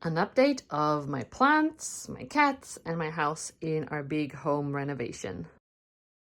an update of my plants, my cats, and my house in our big home renovation.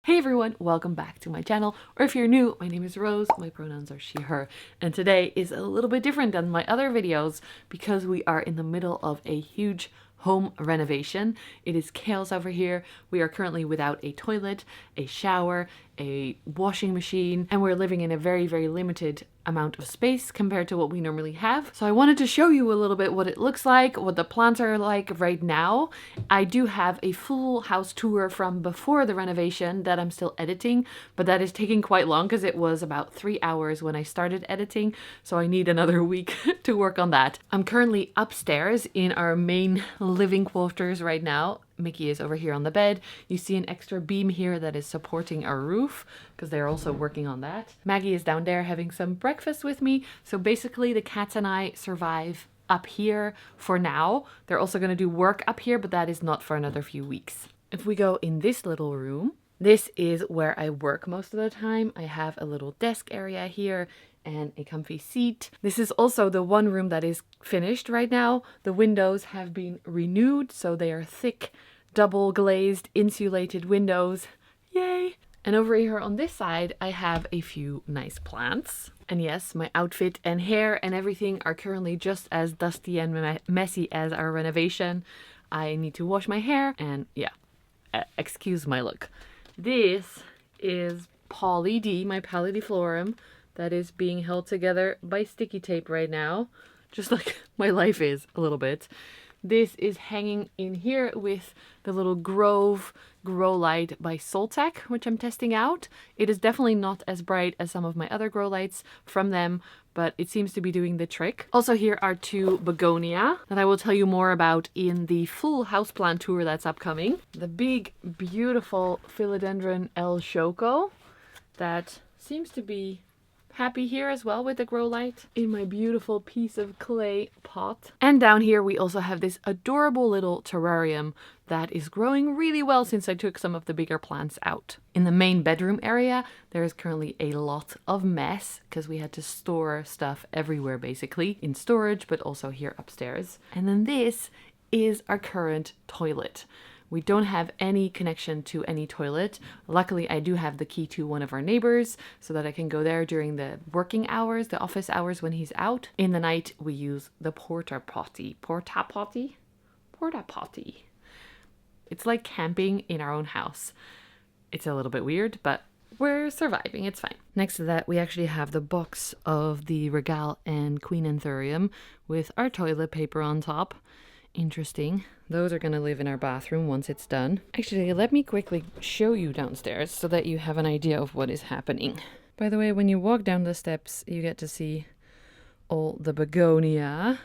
Hey everyone, welcome back to my channel, or if you're new, my name is Rose, my pronouns are she, her, and today is a little bit different than my other videos because we are in the middle of a huge home renovation. It is chaos over here. We are currently without a toilet, a shower, a washing machine, and we're living in a very, very limited amount of space compared to what we normally have. So I wanted to show you a little bit what it looks like, what the plants are like right now. I do have a full house tour from before the renovation that I'm still editing, but that is taking quite long because it was about 3 hours when I started editing, so I need another week to work on that. I'm currently upstairs in our main living quarters right now. Mickey is over here on the bed. You see an extra beam here that is supporting our roof because they're also working on that. Maggie is down there having some breakfast with me. So basically the cats and I survive up here for now. They're also going to do work up here, but that is not for another few weeks. If we go in this little room, this is where I work most of the time. I have a little desk area here and a comfy seat. This is also the one room that is finished right now. The windows have been renewed, so they are thick, double glazed, insulated windows. Yay! And over here on this side, I have a few nice plants. And yes, my outfit and hair and everything are currently just as dusty and messy as our renovation. I need to wash my hair and yeah, excuse my look. This is Polly D, my Pallidiflorum, that is being held together by sticky tape right now, just like my life is a little bit. This is hanging in here with the little Grove grow light by Soltec, which I'm testing out. It is definitely not as bright as some of my other grow lights from them, but it seems to be doing the trick. Also here are 2 begonia that I will tell you more about in the full houseplant tour that's upcoming. The big, beautiful philodendron El Choco that seems to be happy here as well with the grow light in my beautiful piece of clay pot. And down here we also have this adorable little terrarium that is growing really well since I took some of the bigger plants out. In the main bedroom area, there is currently a lot of mess because we had to store stuff everywhere basically in storage, but also here upstairs. And then this is our current toilet. We don't have any connection to any toilet. Luckily, I do have the key to one of our neighbors so that I can go there during the working hours, the office hours when he's out. In the night, we use the porta potty. Porta potty? Porta potty. It's like camping in our own house. It's a little bit weird, but we're surviving. It's fine. Next to that, we actually have the box of the Regal and Queen Anthurium with our toilet paper on top. Interesting. Those are going to live in our bathroom once it's done. Actually, let me quickly show you downstairs so that you have an idea of what is happening. By the way, when you walk down the steps, you get to see all the begonia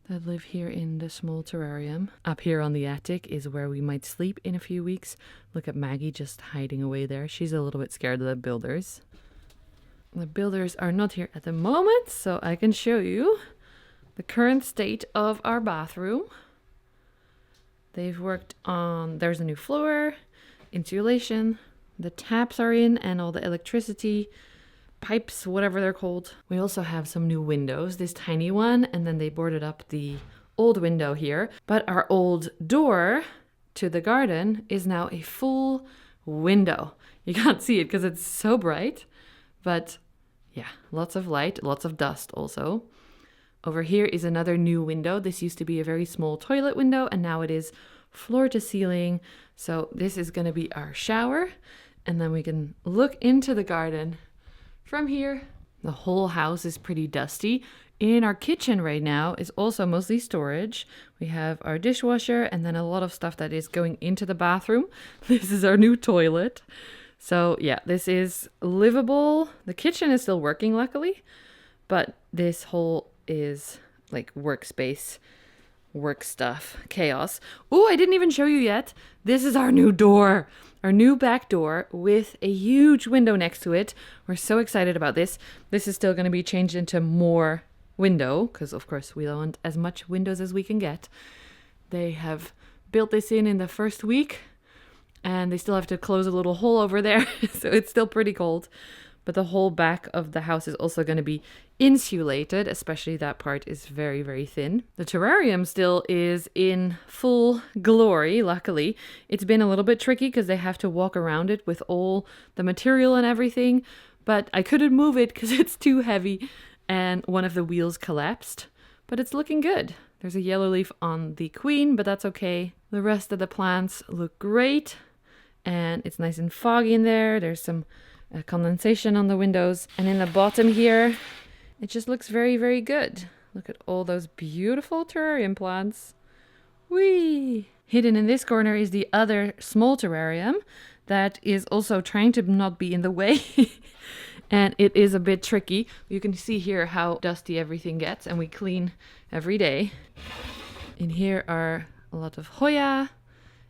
that live here in the small terrarium. Up here on the attic is where we might sleep in a few weeks. Look at Maggie just hiding away there. She's a little bit scared of the builders. The builders are not here at the moment, so I can show you the current state of our bathroom. They've worked on, there's a new floor, insulation, the taps are in, and all the electricity, pipes, whatever they're called. We also have some new windows, this tiny one, and then they boarded up the old window here. But our old door to the garden is now a full window. You can't see it because it's so bright, but yeah, lots of light, lots of dust also. Over here is another new window. This used to be a very small toilet window and now it is floor to ceiling. So this is going to be our shower and then we can look into the garden from here. The whole house is pretty dusty. In our kitchen right now is also mostly storage. We have our dishwasher and then a lot of stuff that is going into the bathroom. This is our new toilet. So yeah, this is livable. The kitchen is still working luckily, but this whole is like workspace, work stuff, chaos. Oh, I didn't even show you yet. This is our new door, our new back door with a huge window next to it. We're so excited about this. This is still going to be changed into more window because of course we want as much windows as we can get. They have built this in the first week and they still have to close a little hole over there. So it's still pretty cold. but the whole back of the house is also going to be insulated, especially that part is very, very thin. The terrarium still is in full glory, luckily. It's been a little bit tricky because they have to walk around it with all the material and everything, but I couldn't move it because it's too heavy and one of the wheels collapsed, but it's looking good. There's a yellow leaf on the queen, but that's okay. The rest of the plants look great and it's nice and foggy in there. There's some condensation on the windows, and in the bottom here it just looks very, very good. Look at all those beautiful terrarium plants. Whee! Hidden in this corner is the other small terrarium that is also trying to not be in the way. And it is a bit tricky. You can see here how dusty everything gets, and we clean every day. In here are a lot of Hoya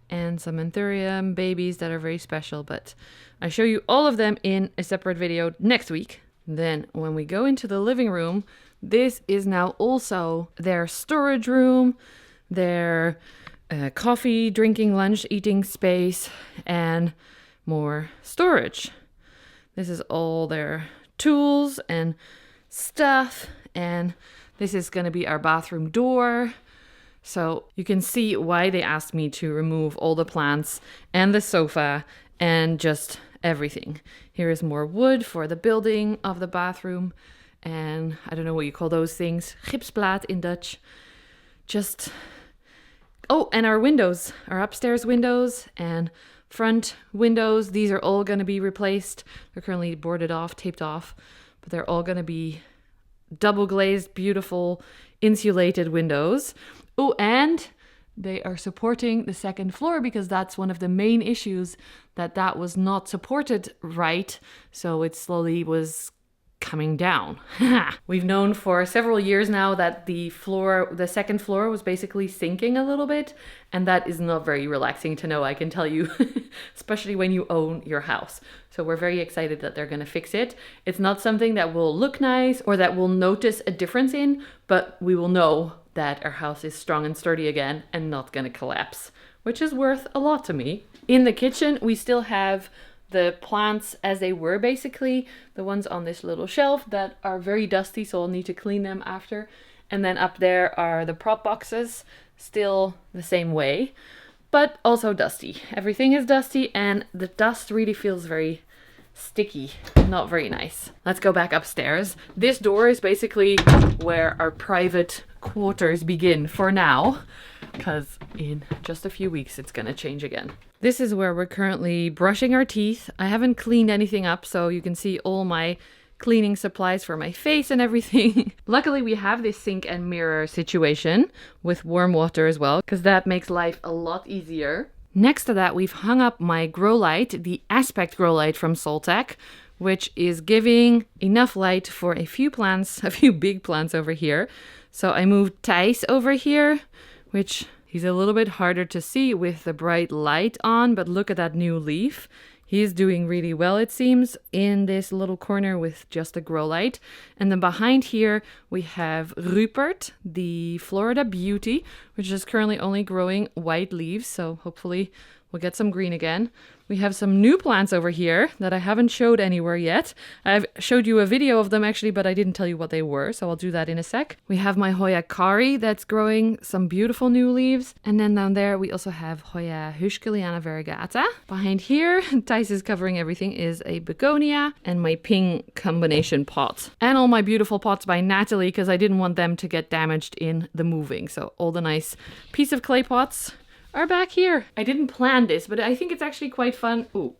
and some Anthurium babies that are very special, but I show you all of them in a separate video next week. Then when we go into the living room, this is now also their storage room, their coffee, drinking, lunch, eating space, and more storage. This is all their tools and stuff, and this is going to be our bathroom door. So you can see why they asked me to remove all the plants and the sofa and just everything. Here is more wood for the building of the bathroom, and I don't know what you call those things, gipsplaat in Dutch. Just, oh, and our windows, our upstairs windows and front windows, these are all going to be replaced. They're currently boarded off, taped off, but they're all going to be double glazed, beautiful, insulated windows. Oh, and they are supporting the second floor because that's one of the main issues, that was not supported right. So it slowly was coming down. We've known for several years now that the second floor was basically sinking a little bit, and that is not very relaxing to know, I can tell you, especially when you own your house. So we're very excited that they're going to fix it. It's not something that will look nice or that we'll notice a difference in, but we will know that our house is strong and sturdy again and not going to collapse, which is worth a lot to me. In the kitchen, we still have the plants as they were, basically the ones on this little shelf that are very dusty, so I'll need to clean them after. And then up there are the prop boxes, still the same way, but also dusty. Everything is dusty and the dust really feels very sticky, not very nice. Let's go back upstairs. This door is basically where our private quarters begin for now, because in just a few weeks it's gonna change again. This is where we're currently brushing our teeth. I haven't cleaned anything up, so you can see all my cleaning supplies for my face and everything. Luckily, we have this sink and mirror situation with warm water as well, because that makes life a lot easier. Next to that, we've hung up my grow light, the Aspect grow light from Soltec, which is giving enough light for a few plants, a few big plants over here. So I moved Thijs over here, which he's a little bit harder to see with the bright light on, but look at that new leaf. He's doing really well, it seems, in this little corner with just a grow light. And then behind here, we have Rupert, the Florida Beauty, which is currently only growing white leaves. So hopefully we'll get some green again. We have some new plants over here that I haven't showed anywhere yet. I've showed you a video of them actually, but I didn't tell you what they were, so I'll do that in a sec. We have my Hoya Kari that's growing some beautiful new leaves. And then down there we also have Hoya Huskeliana variegata. Behind here, Thijs is covering everything, is a begonia and my pink combination pot. And all my beautiful pots by Natalie, because I didn't want them to get damaged in the moving. So all the nice piece of clay pots are back here. I didn't plan this, but I think it's actually quite fun. Ooh,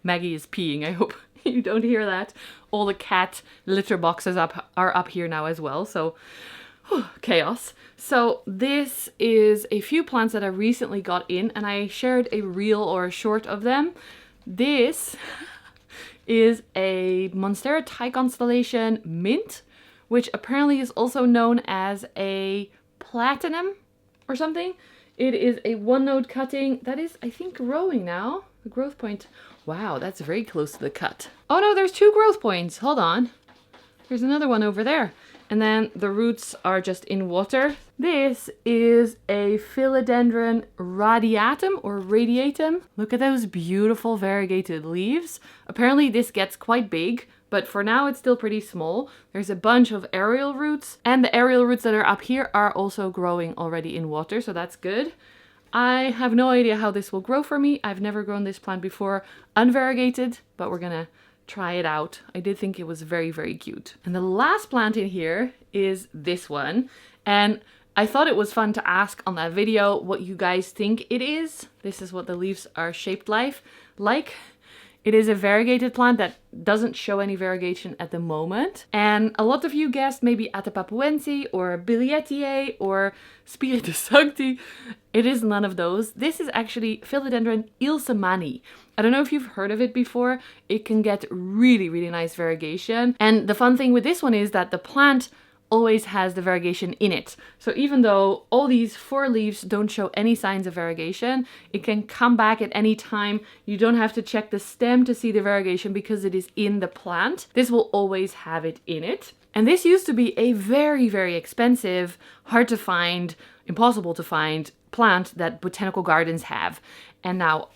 Maggie is peeing. I hope you don't hear that. All the cat litter boxes are up here now as well. So chaos. So this is a few plants that I recently got in, and I shared a reel or a short of them. This is a Monstera Thai Constellation Mint, which apparently is also known as a platinum or something. It is a one node cutting that is, I think, growing now. The growth point, wow, that's very close to the cut. Oh no, there's two growth points. Hold on. There's another one over there. And then the roots are just in water. This is a philodendron radiatum or radiatum. Look at those beautiful variegated leaves. Apparently this gets quite big, but for now it's still pretty small. There's a bunch of aerial roots, and the aerial roots that are up here are also growing already in water, so that's good. I have no idea how this will grow for me. I've never grown this plant before unvariegated, but we're gonna try it out. I did think it was very, very cute. And the last plant in here is this one. And I thought it was fun to ask on that video what you guys think it is. This is what the leaves are shaped like. It is a variegated plant that doesn't show any variegation at the moment. And a lot of you guessed maybe Atapapuense or Bilietiae or Spiritus Sancti. It is none of those. This is actually Philodendron ilsamani. I don't know if you've heard of it before. It can get really, really nice variegation. And the fun thing with this one is that the plant always has the variegation in it. So even though all these 4 leaves don't show any signs of variegation, it can come back at any time. You don't have to check the stem to see the variegation because it is in the plant. This will always have it in it. And this used to be a very, very expensive, hard to find, impossible to find plant that botanical gardens have. And now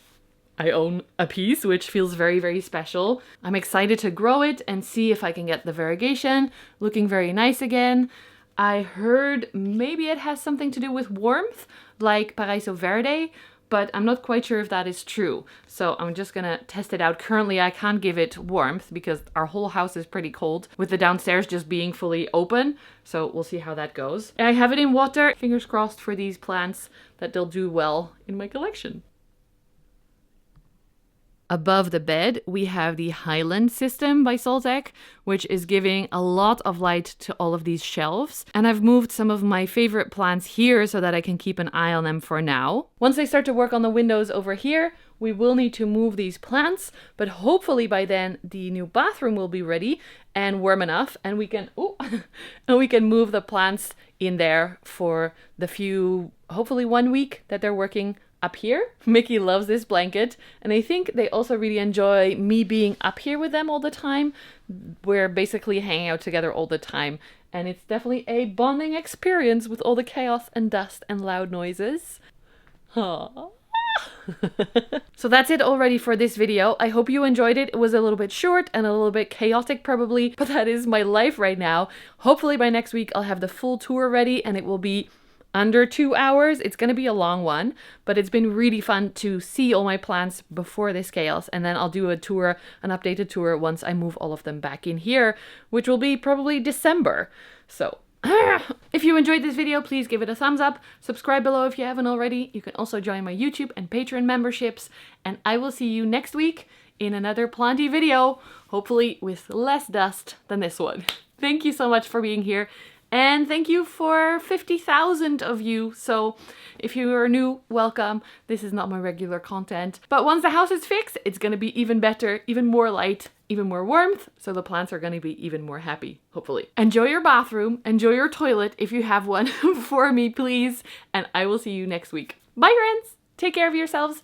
I own a piece, which feels very, very special. I'm excited to grow it and see if I can get the variegation looking very nice again. I heard maybe it has something to do with warmth, like Paraiso Verde, but I'm not quite sure if that is true. So I'm just gonna test it out. Currently, I can't give it warmth because our whole house is pretty cold, with the downstairs just being fully open. So we'll see how that goes. I have it in water. Fingers crossed for these plants that they'll do well in my collection. Above the bed, we have the Highland system by Soltec, which is giving a lot of light to all of these shelves. And I've moved some of my favorite plants here so that I can keep an eye on them for now. Once I start to work on the windows over here, we will need to move these plants, but hopefully by then the new bathroom will be ready and warm enough, and we can move the plants in there for the few, hopefully 1 week that they're working up here. Mickey loves this blanket, and I think they also really enjoy me being up here with them all the time. We're basically hanging out together all the time, and it's definitely a bonding experience with all the chaos and dust and loud noises. Aww. So that's it already for this video. I hope you enjoyed it. It was a little bit short and a little bit chaotic probably, but that is my life right now. Hopefully by next week I'll have the full tour ready and it will be under 2 hours. It's going to be a long one, but it's been really fun to see all my plants before this chaos, and then I'll do a tour, an updated tour once I move all of them back in here, which will be probably December. So if you enjoyed this video, please give it a thumbs up, subscribe below if you haven't already. You can also join my YouTube and Patreon memberships, and I will see you next week in another planty video, hopefully with less dust than this one. Thank you so much for being here. And thank you for 50,000 of you. So if you are new, welcome. This is not my regular content. But once the house is fixed, it's going to be even better, even more light, even more warmth. So the plants are going to be even more happy, hopefully. Enjoy your bathroom. Enjoy your toilet if you have one for me, please. And I will see you next week. Bye, friends. Take care of yourselves.